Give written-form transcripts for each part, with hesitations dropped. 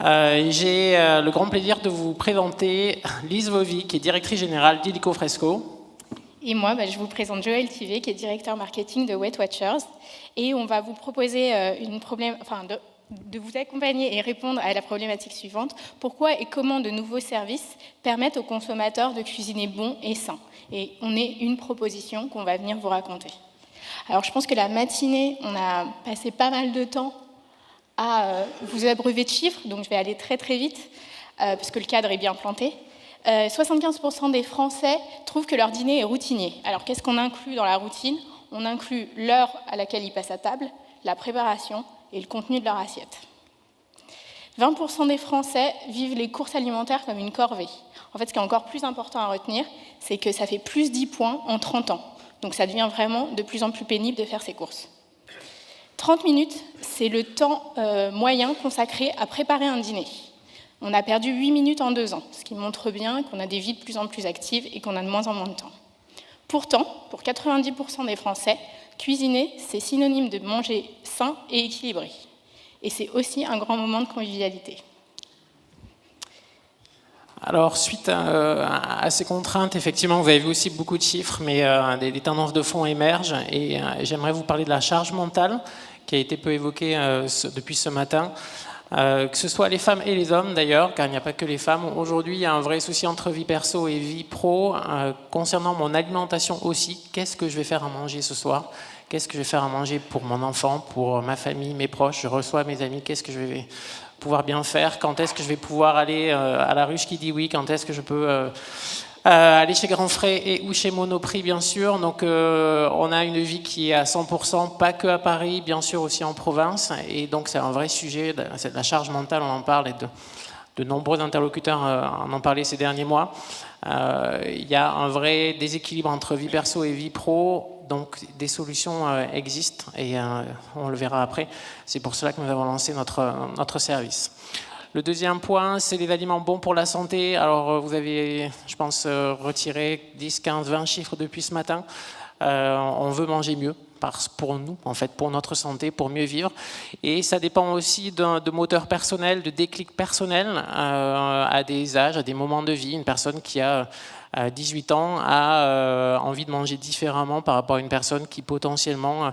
J'ai le grand plaisir de vous présenter Lise Vovy, qui est directrice générale d'Illico Fresco. Et moi, je vous présente Joël Tivet, qui est directeur marketing de Weight Watchers. Et on va vous proposer de vous accompagner et répondre à la problématique suivante. Pourquoi et comment de nouveaux services permettent aux consommateurs de cuisiner bon et sain? Et on est une proposition qu'on va venir vous raconter. Alors, je pense que la matinée, on a passé pas mal de temps à vous abreuver de chiffres, donc je vais aller très très vite, parce que le cadre est bien planté. 75% des Français trouvent que leur dîner est routinier. Alors qu'est-ce qu'on inclut dans la routine? On inclut l'heure à laquelle ils passent à table, la préparation et le contenu de leur assiette. 20% des Français vivent les courses alimentaires comme une corvée. En fait, ce qui est encore plus important à retenir, c'est que ça fait plus 10 points en 30 ans. Donc ça devient vraiment de plus en plus pénible de faire ses courses. 30 minutes, c'est le temps moyen consacré à préparer un dîner. On a perdu 8 minutes en 2 ans, ce qui montre bien qu'on a des vies de plus en plus actives et qu'on a de moins en moins de temps. Pourtant, pour 90% des Français, cuisiner, c'est synonyme de manger sain et équilibré. Et c'est aussi un grand moment de convivialité. Alors, suite à ces contraintes, effectivement, vous avez vu aussi beaucoup de chiffres, mais des tendances de fond émergent. Et j'aimerais vous parler de la charge mentale, qui a été peu évoquée depuis ce matin. Que ce soit les femmes et les hommes d'ailleurs, car il n'y a pas que les femmes. Aujourd'hui, il y a un vrai souci entre vie perso et vie pro. Concernant mon alimentation aussi, qu'est-ce que je vais faire à manger ce soir? Qu'est-ce que je vais faire à manger pour mon enfant, pour ma famille, mes proches? Je reçois mes amis, qu'est-ce que je vais pouvoir bien faire? Quand est-ce que je vais pouvoir aller à la ruche qui dit oui? Quand est-ce que je peux aller chez Grand Frais ou chez Monoprix, bien sûr? Donc on a une vie qui est à 100%, pas que à Paris, bien sûr aussi en province. Et donc c'est un vrai sujet, c'est de la charge mentale, on en parle, et de nombreux interlocuteurs en ont parlé ces derniers mois. Il y a un vrai déséquilibre entre vie perso et vie pro. Donc des solutions existent et on le verra après. C'est pour cela que nous avons lancé notre service. Le deuxième point, c'est les aliments bons pour la santé. Alors vous avez, je pense, retiré 10, 15, 20 chiffres depuis ce matin. On veut manger mieux pour nous, en fait, pour notre santé, pour mieux vivre. Et ça dépend aussi de moteurs personnels, de déclics personnels à des âges, à des moments de vie. Une personne qui a 18 ans a envie de manger différemment par rapport à une personne qui potentiellement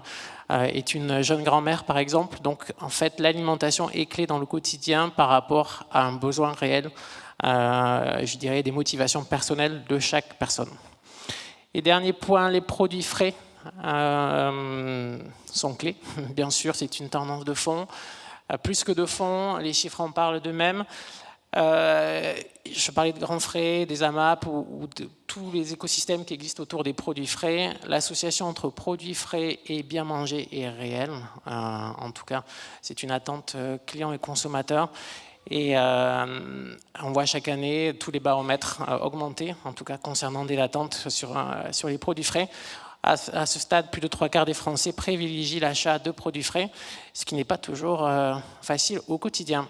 est une jeune grand-mère, par exemple. Donc, en fait, l'alimentation est clé dans le quotidien par rapport à un besoin réel, je dirais, des motivations personnelles de chaque personne. Et dernier point, les produits frais sont clés. Bien sûr, c'est une tendance de fond. Plus que de fond, les chiffres en parlent d'eux-mêmes. Je parlais de Grand Frais, des AMAP ou de tous les écosystèmes qui existent autour des produits frais. L'association entre produits frais et bien manger est réelle. En tout cas, c'est une attente client et consommateur. Et on voit chaque année tous les baromètres augmenter, en tout cas concernant des attentes sur les produits frais. À ce stade, plus de 3/4 des Français privilégient l'achat de produits frais, ce qui n'est pas toujours facile au quotidien.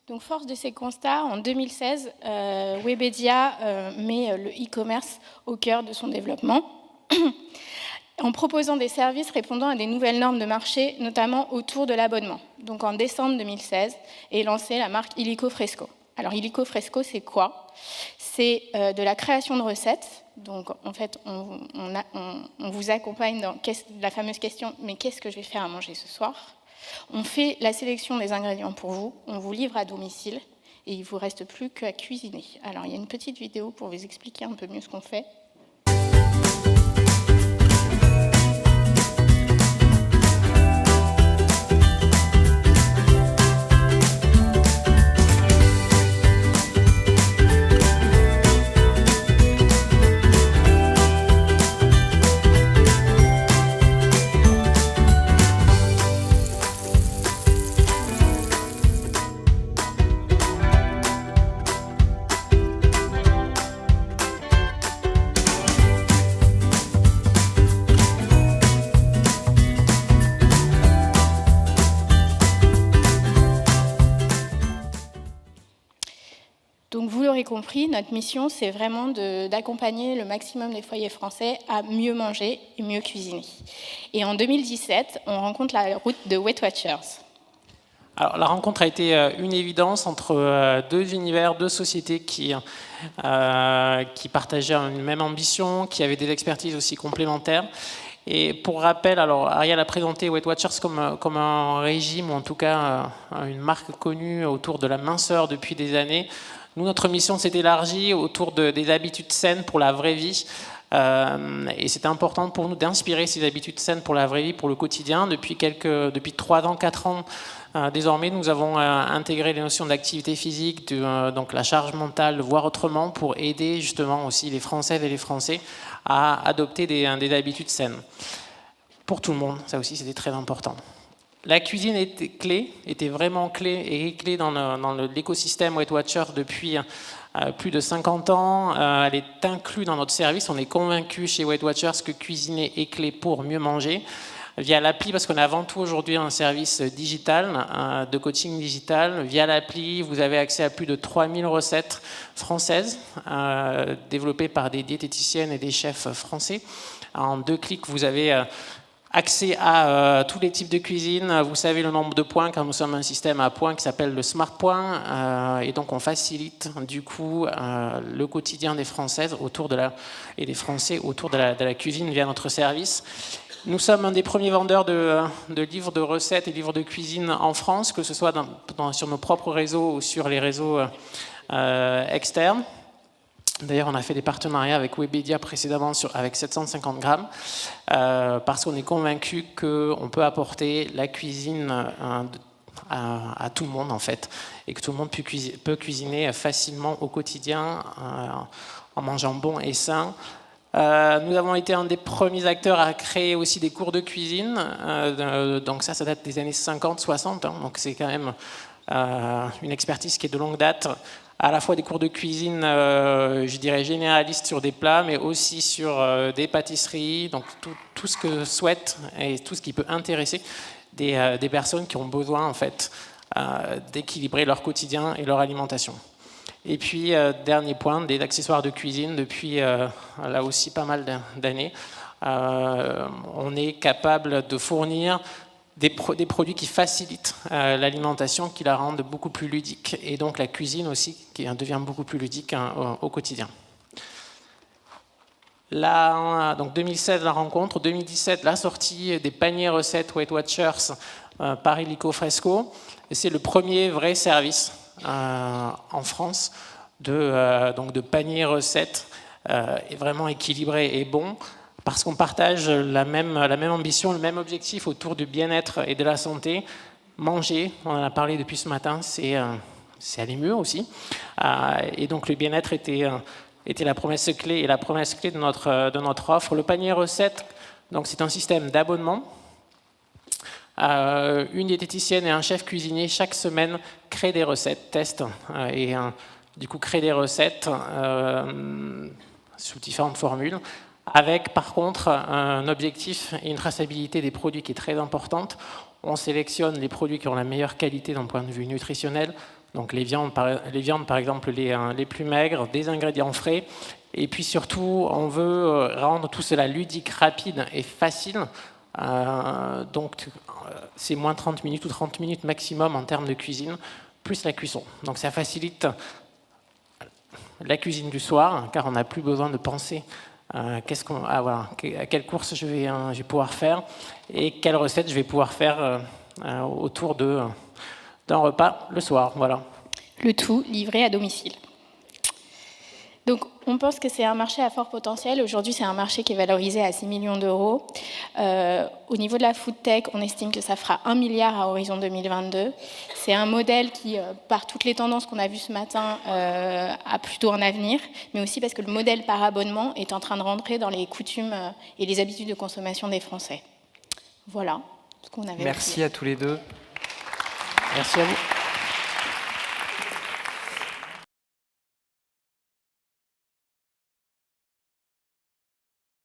Donc, force de ces constats, en 2016, Webedia met le e-commerce au cœur de son développement, en proposant des services répondant à des nouvelles normes de marché, notamment autour de l'abonnement. Donc, en décembre 2016, est lancée la marque Illico Fresco. Alors, Illico Fresco, c'est quoi? C'est de la création de recettes. Donc, en fait, on vous accompagne dans la fameuse question « Mais qu'est-ce que je vais faire à manger ce soir ?» On fait la sélection des ingrédients pour vous, on vous livre à domicile et il ne vous reste plus qu'à cuisiner. Alors, il y a une petite vidéo pour vous expliquer un peu mieux ce qu'on fait. Donc vous l'aurez compris, notre mission, c'est vraiment d'accompagner le maximum des foyers français à mieux manger et mieux cuisiner. Et en 2017, on rencontre la route de Weight Watchers. Alors, la rencontre a été une évidence entre deux univers, deux sociétés qui partageaient une même ambition, qui avaient des expertises aussi complémentaires. Et pour rappel, alors Ariel a présenté Weight Watchers comme un régime, ou en tout cas une marque connue autour de la minceur depuis des années. Nous, notre mission s'est élargie autour des habitudes saines pour la vraie vie. Et c'était important pour nous d'inspirer ces habitudes saines pour la vraie vie, pour le quotidien. Depuis 3 ans, 4 ans, désormais, nous avons intégré les notions d'activité physique, donc la charge mentale, le voir autrement, pour aider justement aussi les Françaises et les Français à adopter des habitudes saines. Pour tout le monde, ça aussi c'était très important. La cuisine était vraiment clé et est clé dans l'écosystème Weight Watchers depuis plus de 50 ans. Elle est inclue dans notre service. On est convaincu chez Weight Watchers que cuisiner est clé pour mieux manger. Via l'appli, parce qu'on a avant tout aujourd'hui un service digital, de coaching digital. Via l'appli, vous avez accès à plus de 3000 recettes françaises, développées par des diététiciennes et des chefs français. En 2 clics, vous avez accès à tous les types de cuisine. Vous savez le nombre de points, car nous sommes un système à points qui s'appelle le Smart Point. Et donc, on facilite du coup le quotidien des Françaises et des Français autour de la cuisine via notre service. Nous sommes un des premiers vendeurs de livres de recettes et livres de cuisine en France, que ce soit sur nos propres réseaux ou sur les réseaux externes. D'ailleurs, on a fait des partenariats avec Webedia précédemment avec 750 grammes, parce qu'on est convaincu qu'on peut apporter la cuisine à tout le monde, en fait, et que tout le monde peut cuisiner facilement au quotidien en mangeant bon et sain. Nous avons été un des premiers acteurs à créer aussi des cours de cuisine, donc ça date des années 50-60, donc c'est quand même une expertise qui est de longue date, à la fois des cours de cuisine, je dirais généralistes sur des plats, mais aussi sur des pâtisseries, donc tout ce que souhaitent et tout ce qui peut intéresser des personnes qui ont besoin en fait d'équilibrer leur quotidien et leur alimentation. Et puis, dernier point, des accessoires de cuisine. Depuis là aussi pas mal d'années, on est capable de fournir des produits qui facilitent l'alimentation, qui la rendent beaucoup plus ludique, et donc la cuisine aussi qui devient beaucoup plus ludique au quotidien. Là, donc 2016 la rencontre, 2017 la sortie des paniers recettes Weight Watchers par Illico Fresco. C'est le premier vrai service en France de panier recettes vraiment équilibré et bon, parce qu'on partage la même ambition, le même objectif autour du bien-être et de la santé. Manger, on en a parlé depuis ce matin, c'est aller mieux aussi. Et donc le bien-être était la promesse clé, et la promesse clé de notre offre. Le panier recettes, donc c'est un système d'abonnement. Une diététicienne et un chef cuisinier chaque semaine créent des recettes, testent et du coup créent des recettes sous différentes formules, avec par contre un objectif et une traçabilité des produits qui est très importante. On sélectionne les produits qui ont la meilleure qualité d'un point de vue nutritionnel, donc les viandes par exemple les plus maigres, des ingrédients frais, et puis surtout on veut rendre tout cela ludique, rapide et facile. Donc c'est moins 30 minutes ou 30 minutes maximum en termes de cuisine, plus la cuisson. Donc ça facilite la cuisine du soir, car on n'a plus besoin de penser à quelle course je vais pouvoir faire et quelle recette je vais pouvoir faire autour d'un repas le soir. Voilà. Le tout livré à domicile. Donc, on pense que c'est un marché à fort potentiel. Aujourd'hui, c'est un marché qui est valorisé à 6 millions d'euros. Au niveau de la food tech, on estime que ça fera 1 milliard à horizon 2022. C'est un modèle qui, par toutes les tendances qu'on a vues ce matin, a plutôt un avenir, mais aussi parce que le modèle par abonnement est en train de rentrer dans les coutumes et les habitudes de consommation des Français. Voilà ce qu'on avait. Merci à tous les deux. Merci à vous.